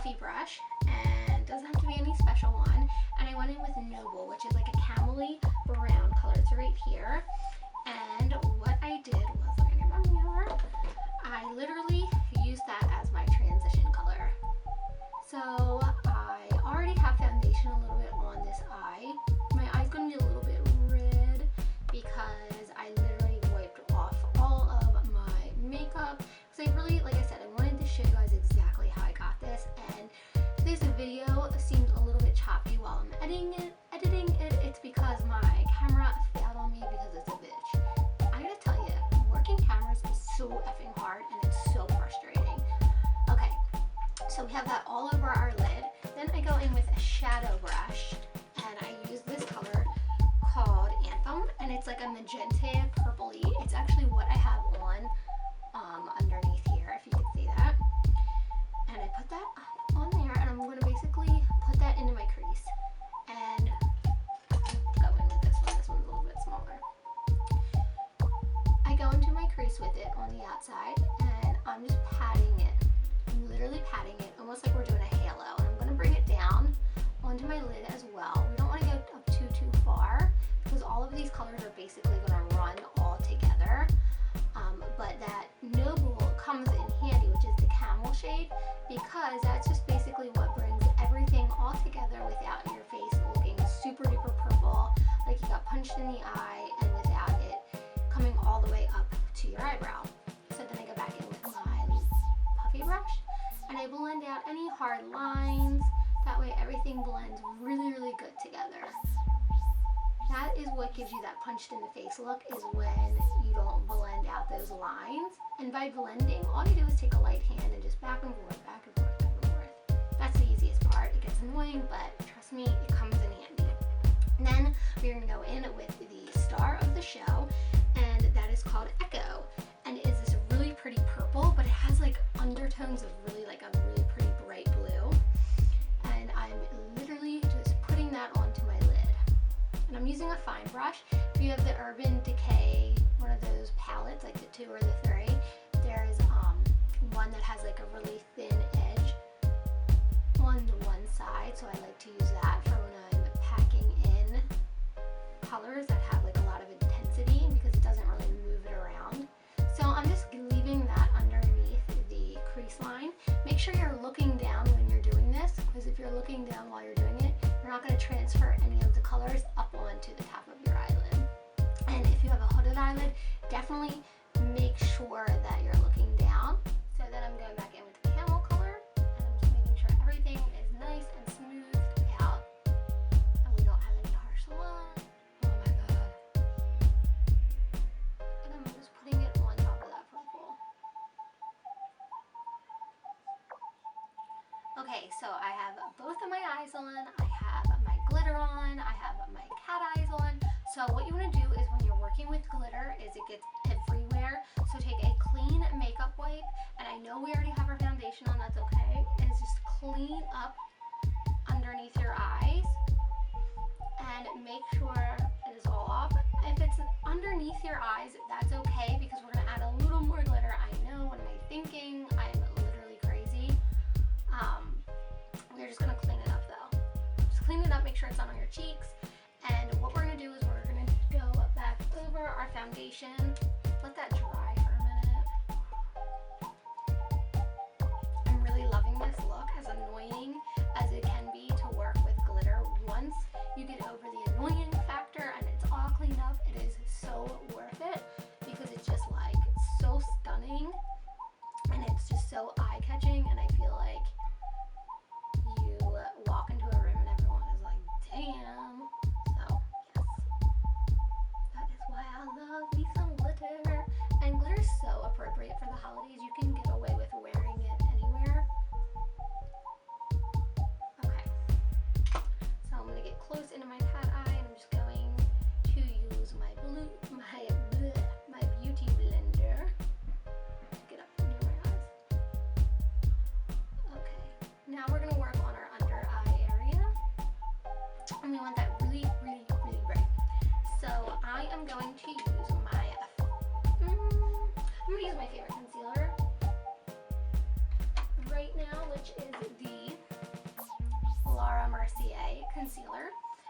puffy brush, and doesn't have to be any special one. And I went in with Noble, which is like a camely brown color. It's right here. And what I did was, let me get my mirror. I literally used that as my transition color. So I already have foundation a little bit on this eye. My eye's going to be a little bit red because I literally wiped off all of my makeup. Because I really, like I said, I wanted to show you guys exactly how I got this. And this video seemed a little bit choppy while I'm editing it. It's because my camera failed on me because it's a bitch. I gotta tell you, working cameras is so effing hard and it's so frustrating. Okay, so we have that all over our lid. Then I go in with a shadow brush and I use this color called Anthem, and it's like a magenta purpley. It's actually what I have on underneath here, if you can see that. And I put that on there, and I'm going to basically put that into my crease. And go in with this one. This one's a little bit smaller. I go into my crease with it on the outside, and I'm just patting it. I'm literally patting it, almost like we're doing a halo. And I'm going to bring it down onto my lid as well. We don't want to go up too far because all of these colors are basically going to run all together. But that Noble comes in handy, which is the camel shade, because that's just basically what brings everything all together without your face looking super duper purple, like you got punched in the eye, and without it coming all the way up to your eyebrow. So then I go back in with my puffy brush and I blend out any hard lines. That way everything blends really, really good together. That is what gives you that punched in the face look, is when you don't blend out those lines. And by blending, all you do is take a light hand and just back and forth, back and forth, back and forth. That's the easiest part. It gets annoying, but trust me, it comes in handy. And then we're going to go in with the star of the show, and that is called Echo. And it is this really pretty purple, but it has like undertones of really like a really pretty bright blue. And I'm literally just putting that onto my lid. And I'm using a fine brush. If you have the Urban Decay, one of those palettes, like the 2 or the 3, there's one that has like a really thin edge on the one side. So I like to use that for when I'm packing in colors that have like a lot of intensity, because it doesn't really move it around. So I'm just leaving that underneath the crease line. Make sure you're looking down when you're doing this, because if you're looking down while you're doing it, you're not going to transfer any of the colors up onto the top of your eyelid. And if you have a hooded eyelid, definitely make sure that you're looking down. So then I'm going back in with the camel color, and I'm just making sure everything is nice and smoothed out, and we don't have any harsh lines. Oh my god. And I'm just putting it on top of that purple. Okay, so I have both of my eyes on, I have my glitter on, I have my cat eyes on. So what you want to do is, when you're working with glitter, is it gets everywhere. So take a clean makeup wipe, and I know we already have our foundation on, that's okay, and just clean up underneath your eyes and make sure it is all off. If it's underneath your eyes, that's okay, because we're going to add a little more glitter. I know, what am I thinking? I'm literally crazy. We're just going to clean it up though. Just clean it up, make sure it's not on your cheeks. And what we're going to do is we're going to go back over our foundation, let that dry for a minute. I'm really loving this look, as annoying as it can be to work with glitter. Once you get over the annoying factor and it's all cleaned up, it is so worth it, because it's just like so stunning and it's just so eye-catching, and I feel like you walk into a room and everyone is like, damn. So yes, that is why I love me some glitter. And glitter is so appropriate for the holidays. You can get away with wearing it anywhere. Okay, so I'm going to get close into my cat eye, and I'm just going to use my beauty blender to get up near my eyes. Okay, now we're going to work on our under eye area, and we want that really, really, really bright. So I am going to use my favorite concealer right now, which is the concealer.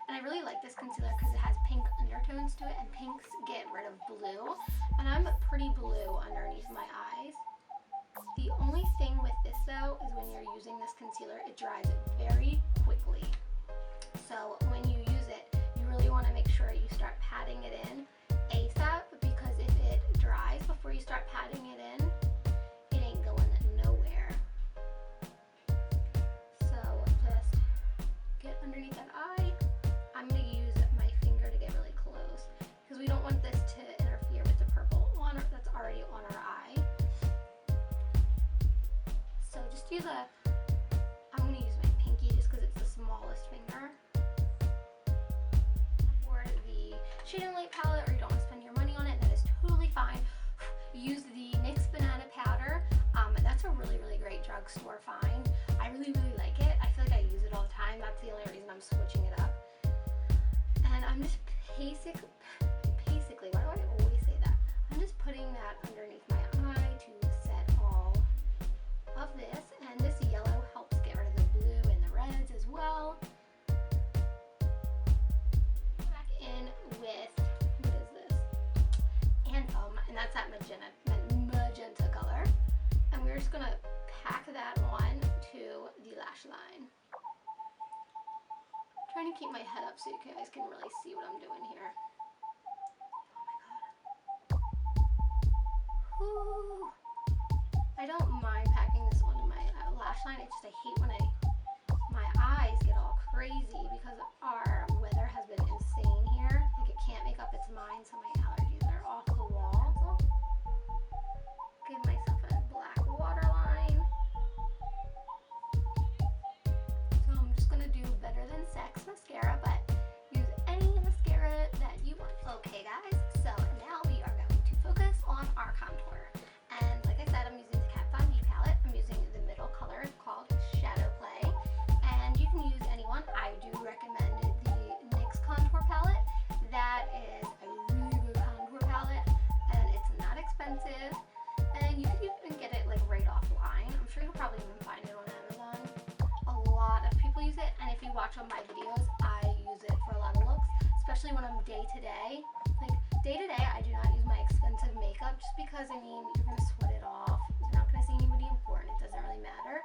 And I really like this concealer because it has pink undertones to it, and pinks get rid of blue. And I'm pretty blue underneath my eyes. The only thing with this though is when you're using this concealer, it dries very quickly. So when you use it, you really want to make sure you start patting it in ASAP, because if it dries before you start patting it in, it ain't going nowhere. So just get underneath that eye. I'm going to use my finger to get really close because we don't want this to interfere with the purple that's already on our eye. So just use I'm going to use my pinky just because it's the smallest finger. For the Shade and Light palette, or you don't want to spend your money on it, that is totally fine. Use the NYX banana powder. That's a really, really great drugstore find. I really, really like it. I feel like I use it all the time. That's the only reason I'm switching it up. And I'm just basically, why do I always say that? I'm just putting that underneath my eye to set all of this. And this yellow helps get rid of the blue and the reds as well. Back in with, what is this? Anthem, and that's that magenta color. And we're just gonna pack that on to the lash line. Trying to keep my head up so you guys can really see what I'm doing here. Oh my god. Whew. I don't mind packing this onto my lash line. It's just I hate when my eyes get all crazy because our weather has been insane here. Like it can't make up its mind, so my allergies are off the wall. Give myself a black waterline. So I'm just gonna do Better Than Sex mascara, but use any mascara that you want. Okay guys, so now we are going to focus on our contour. And like I said, I'm using the Kat Von D palette. I'm using the middle color called Shadow Play. And you can use anyone. I do recommend the NYX contour palette. That is a really good contour palette, and it's not expensive. And you can even get it like right offline. I'm sure you'll probably even find it on Amazon. A lot of people use it, and if you watch on my videos, I use it for a lot of looks, especially when I'm day to day. Like day to day, I do not use my expensive makeup just because, I mean, you're gonna sweat it off. You're not gonna see anybody important. It doesn't really matter.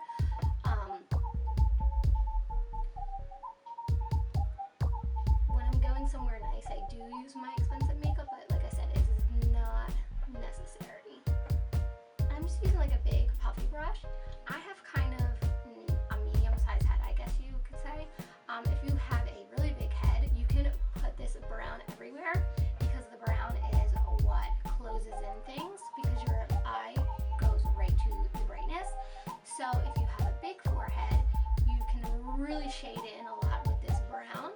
When I'm going somewhere nice, I do use my expensive makeup, but like I said, it is not necessary. I'm just using like a big puffy brush. I have kind of a medium-sized head, I guess you could say. If you have a really big head, you can put this brown everywhere because the brown is what closes in things because your eye goes right to the brightness. So if you have a big forehead, you can really shade in a lot with this brown.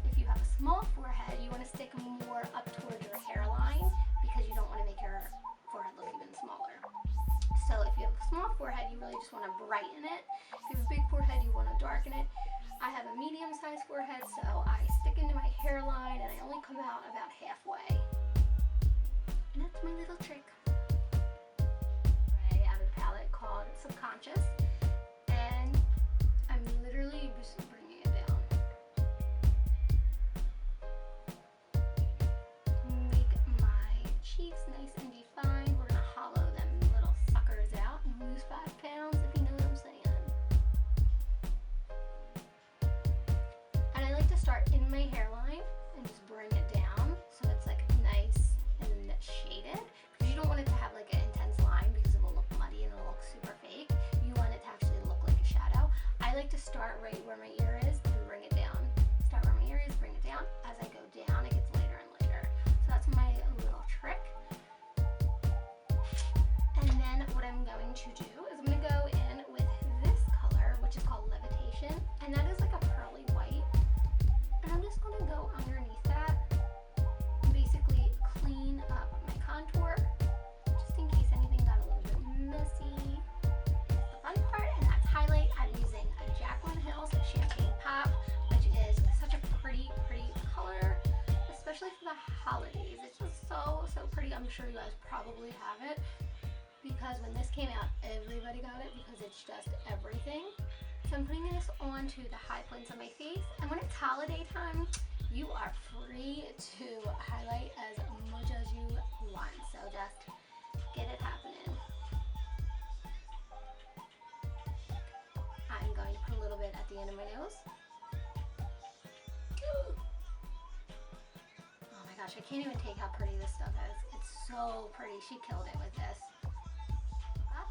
If you have a small forehead, you want to stick more up towards your hairline because you don't want to make your forehead look even smaller. So if you have a small forehead, you really just want to brighten it. If you have a big forehead, you want to darken it. I have a medium-sized forehead, so I stick into my hairline and I only come out about halfway. And that's my little trick. I have a palette called Subconscious, and I'm literally just bringing it down. Make my cheeks nice and defined. We're gonna hollow them little suckers out and lose 5 pounds, if you know what I'm saying. And I like to start in my hairline and just bring it down so it's like nice and shaded, because you don't want it to have like an intense line because it will look muddy and it'll look super fake. You want it to actually look like a shadow. I like to start right where my ear is and bring it down. Start where my ear is, bring it down. As I go down, it gets lighter and lighter. So that's my little trick. And then what I'm going to do is I'm going to go in with this color, which is called Levitation, and that is like a pearly white. And I'm just going to go underneath that and basically clean up my contour, just in case anything got a little bit messy. That's the fun part, and that's highlight. I'm using a Jaclyn Hill's Champagne Pop, which is such a pretty color, especially for the holidays. It's just so pretty. I'm sure you guys probably have it, because when this came out, everybody got it because it's just everything. So I'm putting this onto the high points of my face, and when it's holiday time, you are free to highlight as much as you want. So just get it happening. I'm going to put a little bit at the end of my nose. Oh my gosh, I can't even take how pretty this stuff is. It's so pretty. She killed it with this.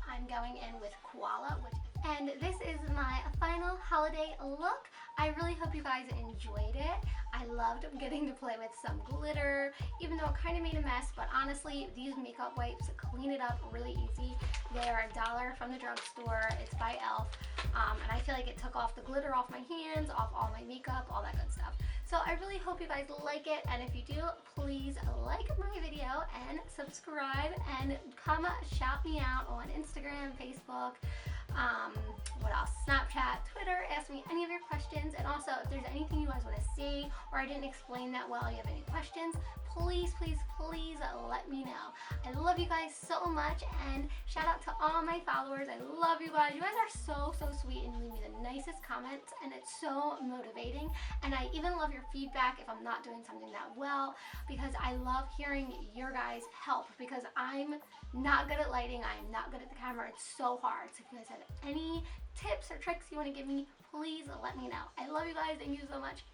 I'm going in with Koala, and this is my final holiday look. I really hope you guys enjoyed it. I loved getting to play with some glitter, even though it kind of made a mess, but honestly, these makeup wipes clean it up really easy. They're $1 from the drugstore. It's by e.l.f. And I feel like it took off the glitter off my hands, off all my makeup, all that good stuff. So I really hope you guys like it, and if you do, please like my video and subscribe, and come shout me out on Instagram, Facebook, what else, Snapchat, Twitter. Ask me any of your questions, and also if there's anything you guys want to see or I didn't explain that well, you have any questions, please, please, please let me know. I love you guys so much, and shout out to all my followers. I love you guys. You guys are so, so sweet, and you leave me the nicest comments, and it's so motivating. And I even love your feedback if I'm not doing something that well, because I love hearing your guys' help, because I'm not good at lighting. I'm not good at the camera. It's so hard. So if you guys have any tips or tricks you want to give me, please let me know. I love you guys. Thank you so much.